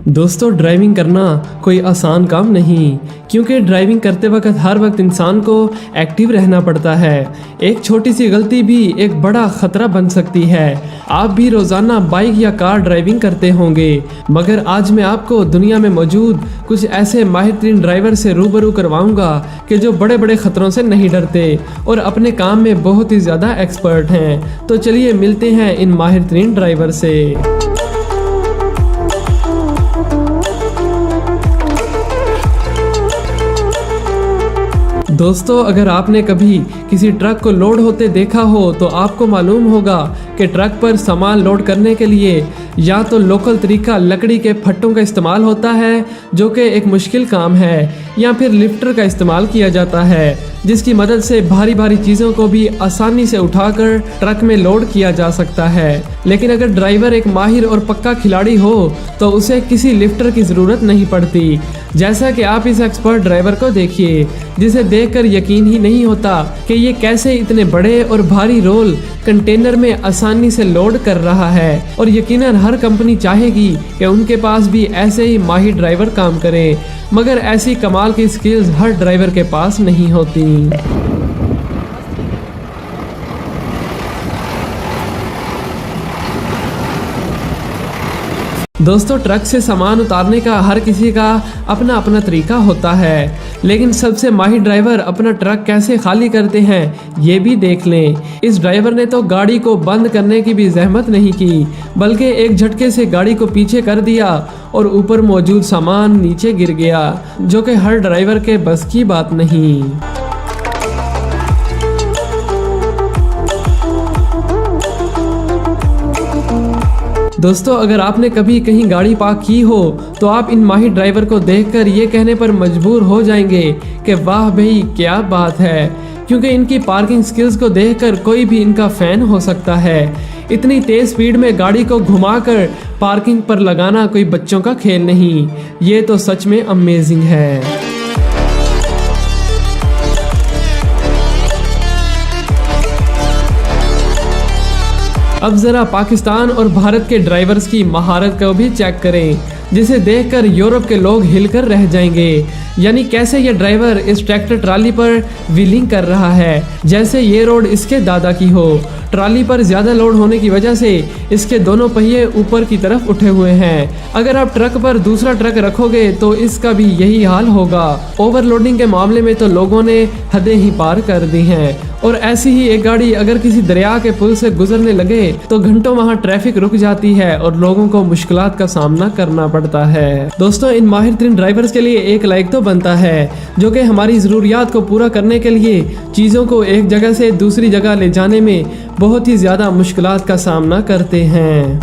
दोस्तों, ड्राइविंग करना कोई आसान काम नहीं, क्योंकि ड्राइविंग करते वक्त हर वक्त इंसान को एक्टिव रहना पड़ता है। एक छोटी सी गलती भी एक बड़ा खतरा बन सकती है। आप भी रोज़ाना बाइक या कार ड्राइविंग करते होंगे, मगर आज मैं आपको दुनिया में मौजूद कुछ ऐसे माहिर तरीन ड्राइवर से रूबरू करवाऊंगा कि जो बड़े बड़े खतरों से नहीं डरते और अपने काम में बहुत ही ज़्यादा एक्सपर्ट हैं। तो चलिए मिलते हैं इन माहिर तरीन ड्राइवर से। दोस्तों, अगर आपने कभी किसी ट्रक को लोड होते देखा हो तो आपको मालूम होगा कि ट्रक पर सामान लोड करने के लिए या तो लोकल तरीका लकड़ी के फट्टों का इस्तेमाल होता है, जो कि एक मुश्किल काम है, या फिर लिफ्टर का इस्तेमाल किया जाता है, जिसकी मदद से भारी भारी चीज़ों को भी आसानी से उठाकर ट्रक में लोड किया जा सकता है। लेकिन अगर ड्राइवर एक माहिर और पक्का खिलाड़ी हो तो उसे किसी लिफ्टर की ज़रूरत नहीं पड़ती। जैसा कि आप इस एक्सपर्ट ड्राइवर को देखिए, जिसे देखकर यकीन ही नहीं होता कि ये कैसे इतने बड़े और भारी रोल कंटेनर में आसानी से लोड कर रहा है। और यकीनन हर कंपनी चाहेगी कि उनके पास भी ऐसे ही माहिर ड्राइवर काम करें, मगर ऐसी कमाल की स्किल्स हर ड्राइवर के पास नहीं होती। दोस्तों, ट्रक से सामान उतारने का हर किसी का अपना अपना तरीका होता है, लेकिन सबसे माहिर ड्राइवर अपना ट्रक कैसे खाली करते हैं ये भी देख लें। इस ड्राइवर ने तो गाड़ी को बंद करने की भी जहमत नहीं की, बल्कि एक झटके से गाड़ी को पीछे कर दिया और ऊपर मौजूद सामान नीचे गिर गया, जो कि हर ड्राइवर के बस की बात नहीं। दोस्तों, अगर आपने कभी कहीं गाड़ी पार्क की हो तो आप इन माहिर ड्राइवर को देखकर ये कहने पर मजबूर हो जाएंगे कि वाह भाई क्या बात है, क्योंकि इनकी पार्किंग स्किल्स को देखकर कोई भी इनका फैन हो सकता है। इतनी तेज स्पीड में गाड़ी को घुमाकर पार्किंग पर लगाना कोई बच्चों का खेल नहीं, ये तो सच में अमेजिंग है। अब जरा पाकिस्तान और भारत के ड्राइवर्स की महारत को भी चेक करें, जिसे देखकर यूरोप के लोग हिलकर रह जाएंगे। यानी कैसे ये ड्राइवर इस ट्रैक्टर ट्राली पर व्हीलिंग कर रहा है जैसे ये रोड इसके दादा की हो। ट्राली पर ज्यादा लोड होने की वजह से इसके दोनों पहिए ऊपर की तरफ उठे हुए हैं। अगर आप ट्रक पर दूसरा ट्रक रखोगे तो इसका भी यही हाल होगा। ओवरलोडिंग के मामले में तो लोगों ने हदें ही पार कर दी हैं। और ऐसी ही एक गाड़ी अगर किसी दरिया के पुल से गुजरने लगे तो घंटों वहां ट्रैफिक रुक जाती है और लोगों को मुश्किलात का सामना करना पड़ता है। दोस्तों, इन माहिर तरीन ड्राइवर्स के लिए एक लाइक तो बनता है, जो कि हमारी ज़रूरियात को पूरा करने के लिए चीज़ों को एक जगह से दूसरी जगह ले जाने में बहुत ही ज़्यादा मुश्किलात का सामना करते हैं।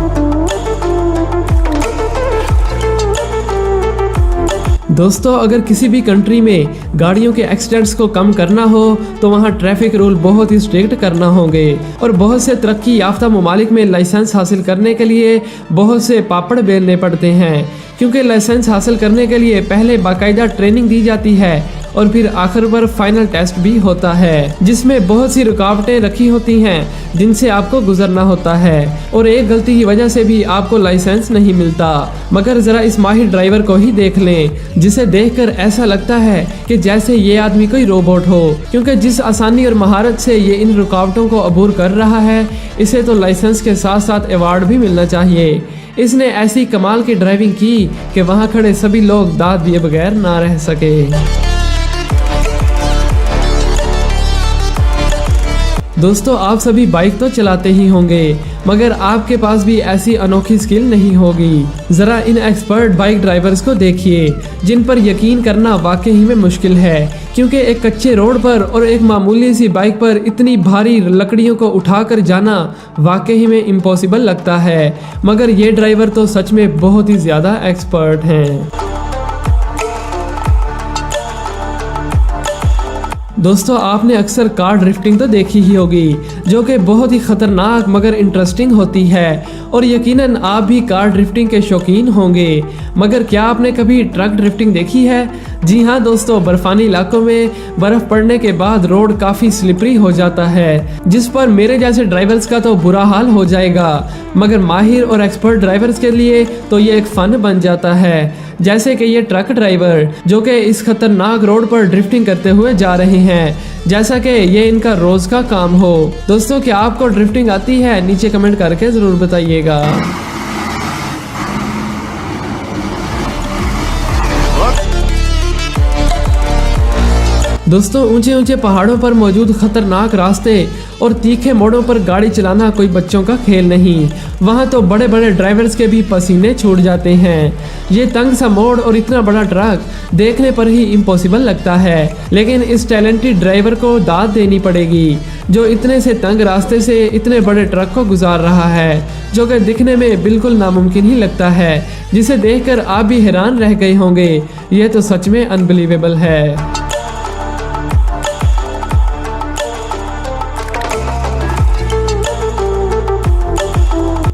दोस्तों, अगर किसी भी कंट्री में गाड़ियों के एक्सीडेंट्स को कम करना हो तो वहाँ ट्रैफिक रूल बहुत ही स्ट्रिक्ट करना होंगे। और बहुत से तरक्की याफ्ता ममालिक में लाइसेंस हासिल करने के लिए बहुत से पापड़ बेलने पड़ते हैं, क्योंकि लाइसेंस हासिल करने के लिए पहले बाकायदा ट्रेनिंग दी जाती है और फिर आखिर पर फाइनल टेस्ट भी होता है, जिसमें बहुत सी रुकावटें रखी होती हैं जिनसे आपको गुजरना होता है। और एक गलती की वजह से भी आपको लाइसेंस नहीं मिलता। मगर जरा इस माहिर ड्राइवर को ही देख लें, जिसे देखकर ऐसा लगता है कि जैसे ये आदमी कोई रोबोट हो, क्योंकि जिस आसानी और महारत से ये इन रुकावटों को अबूर कर रहा है, इसे तो लाइसेंस के साथ साथ अवार्ड भी मिलना चाहिए। इसने ऐसी कमाल की ड्राइविंग की कि वहाँ खड़े सभी लोग दाद दिए बगैर ना रह सके। दोस्तों, आप सभी बाइक तो चलाते ही होंगे, मगर आपके पास भी ऐसी अनोखी स्किल नहीं होगी। जरा इन एक्सपर्ट बाइक ड्राइवर्स को देखिए, जिन पर यकीन करना वाकई में मुश्किल है, क्योंकि एक कच्चे रोड पर और एक मामूली सी बाइक पर इतनी भारी लकड़ियों को उठाकर जाना वाकई में इम्पॉसिबल लगता है। मगर ये ड्राइवर तो सच में बहुत ही ज़्यादा एक्सपर्ट हैं। दोस्तों आपने अक्सर कार ड्रिफ्टिंग तो देखी ही होगी, जो कि बहुत ही खतरनाक मगर इंटरेस्टिंग होती है और यकीनन आप भी कार ड्रिफ्टिंग के शौकीन होंगे। मगर क्या आपने कभी ट्रक ड्रिफ्टिंग देखी है? जी हाँ दोस्तों, बर्फानी इलाकों में बर्फ पड़ने के बाद रोड काफ़ी स्लिपरी हो जाता है, जिस पर मेरे जैसे ड्राइवर्स का तो बुरा हाल हो जाएगा, मगर माहिर और एक्सपर्ट ड्राइवर्स के लिए तो ये एक फन बन जाता है। जैसे कि ये ट्रक ड्राइवर जो कि इस खतरनाक रोड पर ड्रिफ्टिंग करते हुए जा रहे हैं, जैसा कि ये इनका रोज का काम हो। दोस्तों क्या आपको ड्रिफ्टिंग आती है? नीचे कमेंट करके जरूर बताइएगा। दोस्तों ऊंचे ऊंचे पहाड़ों पर मौजूद खतरनाक रास्ते और तीखे मोड़ों पर गाड़ी चलाना कोई बच्चों का खेल नहीं। वहां तो बड़े बड़े ड्राइवर्स के भी पसीने छूट जाते हैं। ये तंग सा मोड़ और इतना बड़ा ट्रक देखने पर ही इम्पॉसिबल लगता है, लेकिन इस टैलेंटेड ड्राइवर को दाद देनी पड़ेगी जो इतने से तंग रास्ते से इतने बड़े ट्रक को गुजार रहा है, जो कि दिखने में बिल्कुल नामुमकिन ही लगता है, जिसे देखकर आप भी हैरान रह गए होंगे। ये तो सच में अनबिलीवेबल है।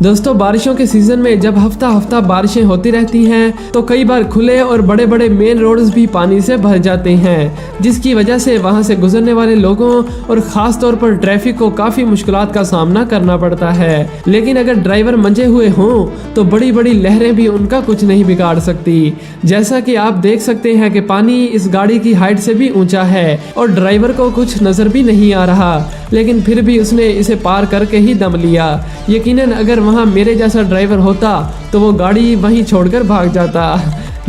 दोस्तों बारिशों के सीजन में जब हफ्ता हफ्ता बारिशें होती रहती हैं तो कई बार खुले और बड़े बड़े मेन रोड्स भी पानी से भर जाते हैं, जिसकी वजह से वहां से गुजरने वाले लोगों और ख़ास तौर पर ट्रैफिक को काफ़ी मुश्किलात का सामना करना पड़ता है। लेकिन अगर ड्राइवर मंजे हुए हों तो बड़ी बड़ी लहरें भी उनका कुछ नहीं बिगाड़ सकती। जैसा कि आप देख सकते हैं कि पानी इस गाड़ी की हाइट से भी ऊंचा है और ड्राइवर को कुछ नज़र भी नहीं आ रहा, लेकिन फिर भी उसने इसे पार करके ही दम लिया। यकीनन अगर वहाँ मेरे जैसा ड्राइवर होता तो वो गाड़ी वहीं छोड़कर भाग जाता।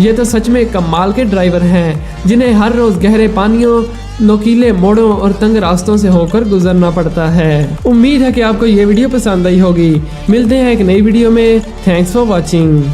ये तो सच में कमाल के ड्राइवर हैं जिन्हें हर रोज गहरे पानियों, नोकीले मोड़ों और तंग रास्तों से होकर गुजरना पड़ता है। उम्मीद है कि आपको ये वीडियो पसंद आई होगी। मिलते हैं एक नई वीडियो में। Thanks for watching.